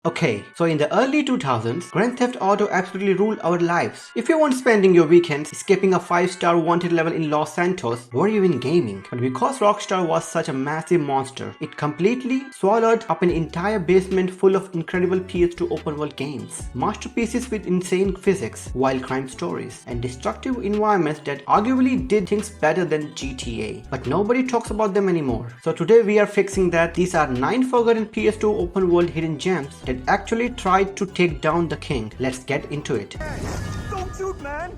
Okay, so in the early 2000s, Grand Theft Auto absolutely ruled our lives. If you weren't spending your weekends escaping a 5-star wanted level in Los Santos, were you even gaming? But because Rockstar was such a massive monster, it completely swallowed up an entire basement full of incredible PS2 open world games. Masterpieces with insane physics, wild crime stories, and destructive environments that arguably did things better than GTA. But nobody talks about them anymore. So today we are fixing that. These are 9 forgotten PS2 open world hidden gems that actually tried to take down the king. Let's get into it. Don't shoot, man!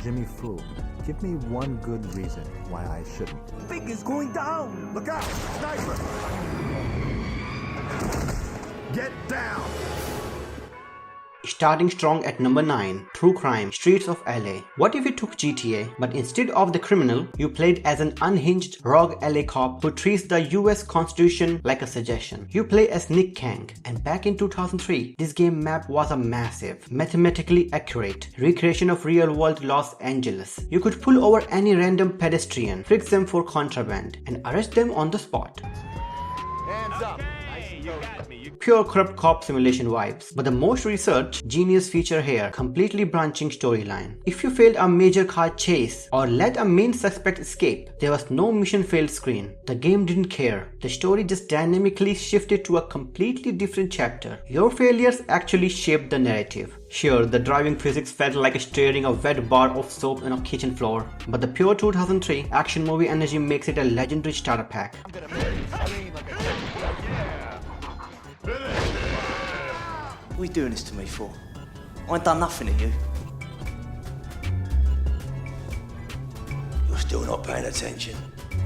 Jimmy Foo, give me one good reason why I shouldn't. Big is going down! Look out! Sniper! Get down! Starting strong at number 9, True Crime, Streets of LA. What if you took GTA, but instead of the criminal, you played as an unhinged rogue LA cop who treats the US Constitution like a suggestion? You play as Nick Kang, and back in 2003, this game map was a massive, mathematically accurate recreation of real-world Los Angeles. You could pull over any random pedestrian, fix them for contraband, and arrest them on the spot. Hands up! Pure corrupt cop simulation vibes. But the most researched, genius feature here, completely branching storyline. If you failed a major car chase or let a main suspect escape, there was no mission failed screen. The game didn't care. The story just dynamically shifted to a completely different chapter. Your failures actually shaped the narrative. Sure, the driving physics felt like stirring a wet bar of soap on a kitchen floor, but the pure 2003 action movie energy makes it a legendary starter pack. What are you doing this to me for? I ain't done nothing to you. You're still not paying attention.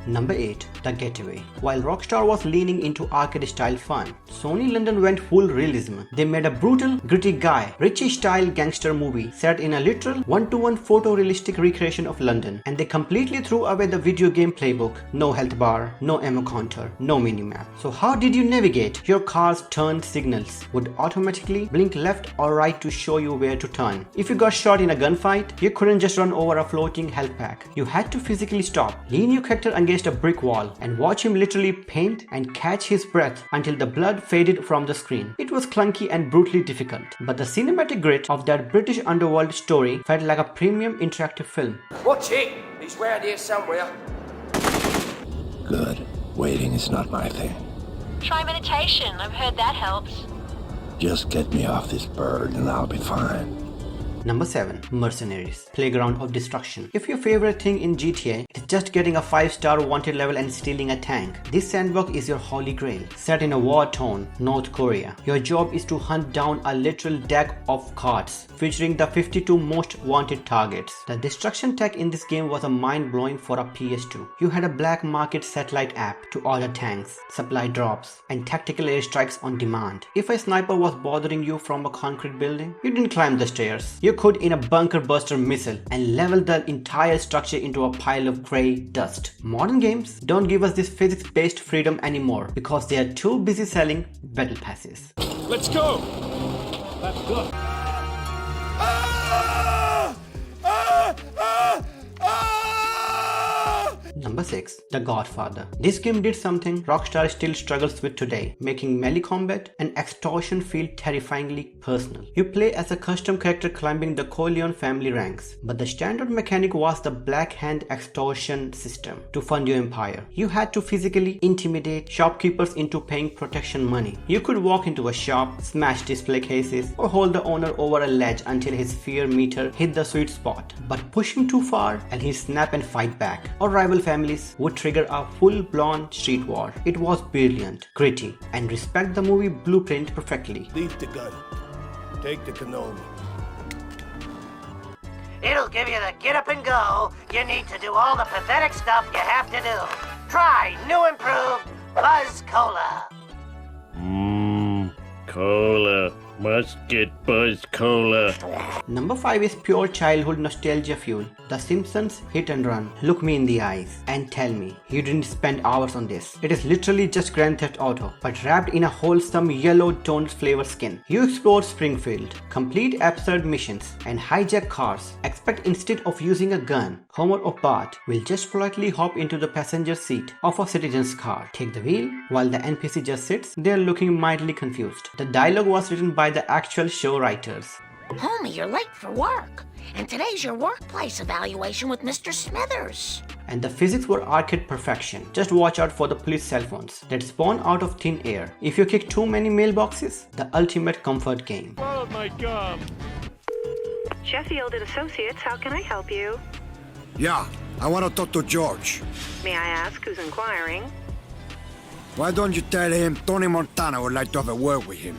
Number 8, The Getaway. While Rockstar was leaning into arcade-style fun, Sony London went full realism. They made a brutal, gritty Guy Ritchie-style gangster movie set in a literal one-to-one photorealistic recreation of London, and they completely threw away the video game playbook. No health bar, no ammo counter, no minimap. So how did you navigate? Your car's turn signals would automatically blink left or right to show you where to turn. If you got shot in a gunfight, you couldn't just run over a floating health pack. You had to physically stop, lean your character against a brick wall, and watch him literally paint and catch his breath until the blood faded from the screen. It was clunky and brutally difficult, but the cinematic grit of that British underworld story felt like a premium interactive film. Watch it! He's round here somewhere. Good. Waiting is not my thing. Try meditation. I've heard that helps. Just get me off this bird and I'll be fine. Number 7, Mercenaries, Playground of Destruction. If your favorite thing in GTA is just getting a 5-star wanted level and stealing a tank, this sandbox is your holy grail. Set in a war-torn North Korea, your job is to hunt down a literal deck of cards featuring the 52 most wanted targets. The destruction tech in this game was a mind-blowing for a PS2. You had a black market satellite app to order tanks, supply drops, and tactical airstrikes on demand. If a sniper was bothering you from a concrete building, you didn't climb the stairs. You could in a bunker buster missile and level the entire structure into a pile of grey dust. Modern games don't give us this physics-based freedom anymore because they are too busy selling battle passes. Let's go! Let's go! Number 6, The Godfather. This game did something Rockstar still struggles with today, making melee combat and extortion feel terrifyingly personal. You play as a custom character climbing the Corleone family ranks, but the standard mechanic was the Black Hand extortion system to fund your empire. You had to physically intimidate shopkeepers into paying protection money. You could walk into a shop, smash display cases, or hold the owner over a ledge until his fear meter hit the sweet spot. But push him too far and he'd snap and fight back, or rival families would trigger a full-blown street war. It was brilliant, gritty, and respect the movie blueprint perfectly. Leave the gun. Take the cannoli. It'll give you the get up and go you need to do all the pathetic stuff you have to do. Try new improved Buzz Cola. Cola. Must get Buzz Cola. Number 5 is pure childhood nostalgia fuel. The Simpsons Hit and Run. Look me in the eyes and tell me you didn't spend hours on this. It is literally just Grand Theft Auto, but wrapped in a wholesome yellow toned flavor skin. You explore Springfield, complete absurd missions, and hijack cars. Expect instead of using a gun, Homer or Bart will just politely hop into the passenger seat of a citizen's car, take the wheel, while the NPC just sits there looking mildly confused. The dialogue was written by the actual show writers. Homie, you're late for work. And today's your workplace evaluation with Mr. Smithers. And the physics were arcade perfection. Just watch out for the police cell phones that spawn out of thin air. If you kick too many mailboxes, the ultimate comfort game. Followed my gum. Sheffield and Associates, how can I help you? Yeah, I want to talk to George. May I ask who's inquiring? Why don't you tell him Tony Montana would like to have a word with him?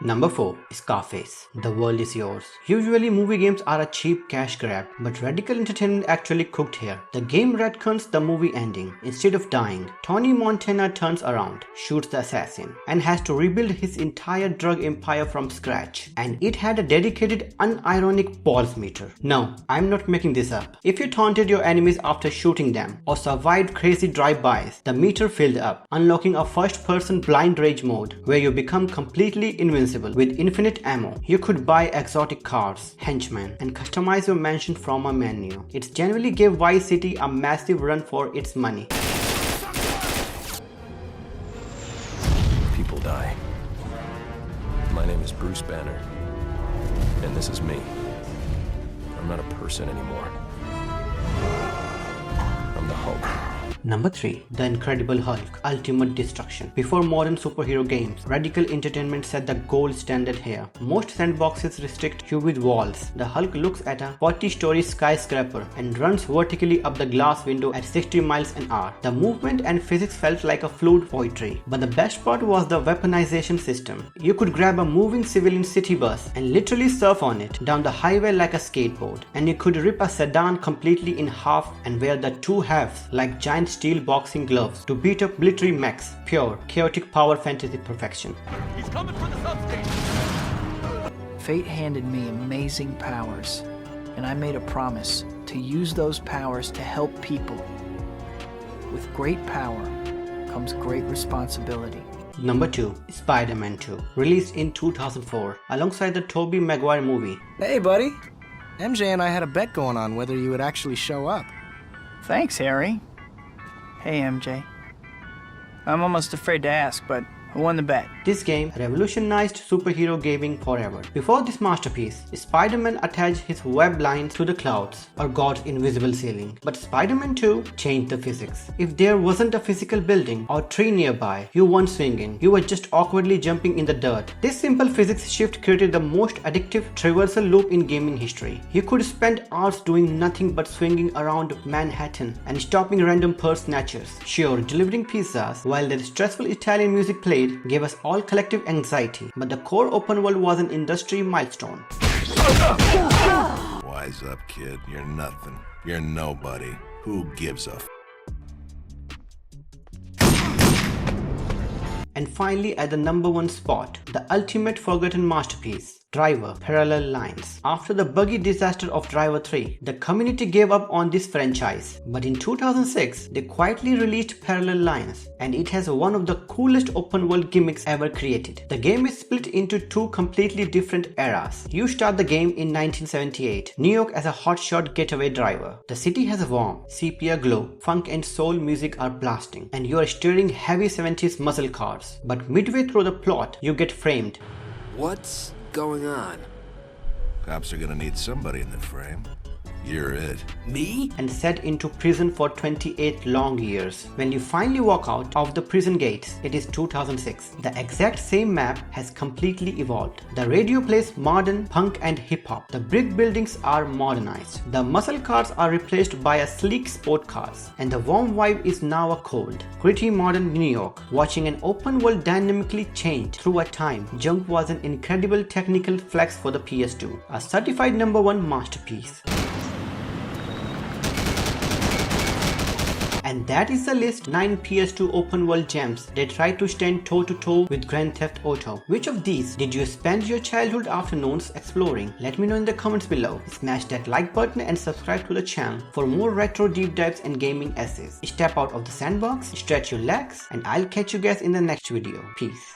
Number 4. Scarface. The world is yours. Usually movie games are a cheap cash grab, but Radical Entertainment actually cooked here. The game retcons the movie ending. Instead of dying, Tony Montana turns around, shoots the assassin, and has to rebuild his entire drug empire from scratch. And it had a dedicated unironic balls meter. No, I'm not making this up. If you taunted your enemies after shooting them, or survived crazy drive-bys, the meter filled up, unlocking a first-person blind rage mode, where you become completely invincible. With infinite ammo, you could buy exotic cars, henchmen, and customize your mansion from a menu. It genuinely gave Vice City a massive run for its money. People die. My name is Bruce Banner, and this is me. I'm not a person anymore. I'm the Hulk. Number 3. The Incredible Hulk, Ultimate Destruction. Before modern superhero games, Radical Entertainment set the gold standard here. Most sandboxes restrict you with walls. The Hulk looks at a 40-story skyscraper and runs vertically up the glass window at 60 miles an hour. The movement and physics felt like a fluid poetry. But the best part was the weaponization system. You could grab a moving civilian city bus and literally surf on it down the highway like a skateboard. And you could rip a sedan completely in half and wear the two halves like giant steel boxing gloves to beat up military mechs. Pure, chaotic power fantasy perfection. He's coming for the substation. Fate handed me amazing powers, and I made a promise to use those powers to help people. With great power comes great responsibility. Number 2. Spider-Man 2, released in 2004 alongside the Tobey Maguire movie. Hey buddy, MJ and I had a bet going on whether you would actually show up. Thanks, Harry. Hey, MJ. I'm almost afraid to ask, but who won the bet? This game revolutionized superhero gaming forever. Before this masterpiece, Spider-Man attached his web lines to the clouds or God's invisible ceiling. But Spider-Man 2 changed the physics. If there wasn't a physical building or tree nearby, you weren't swinging. You were just awkwardly jumping in the dirt. This simple physics shift created the most addictive traversal loop in gaming history. You could spend hours doing nothing but swinging around Manhattan and stopping random purse snatchers. Sure, delivering pizzas while the stressful Italian music played gave us all collective anxiety, but the core open world was an industry milestone. Wise up, kid. You're nothing. You're nobody. Who gives a f? And finally, at the number 1 spot, the ultimate forgotten masterpiece, Driver Parallel Lines. After the buggy disaster of Driver 3, the community gave up on this franchise. But in 2006, they quietly released Parallel Lines, and it has one of the coolest open world gimmicks ever created. The game is split into 2 completely different eras. You start the game in 1978, New York as a hotshot getaway driver. The city has a warm, sepia glow, funk and soul music are blasting, and you are steering heavy 70s muscle cars. But midway through the plot, you get framed. What's going on? Cops are gonna need somebody in the frame. You're it. Me? And set into prison for 28 long years. When you finally walk out of the prison gates, it is 2006. The exact same map has completely evolved. The radio plays modern punk and hip-hop. The brick buildings are modernized. The muscle cars are replaced by a sleek sport cars. And the warm vibe is now a cold, gritty modern New York. Watching an open world dynamically change through a time jump was an incredible technical flex for the PS2. A certified number 1 masterpiece. And that is the list 9 PS2 open world gems that try to stand toe to toe with Grand Theft Auto. Which of these did you spend your childhood afternoons exploring? Let me know in the comments below. Smash that like button and subscribe to the channel for more retro deep dives and gaming essays. Step out of the sandbox, stretch your legs, and I'll catch you guys in the next video. Peace.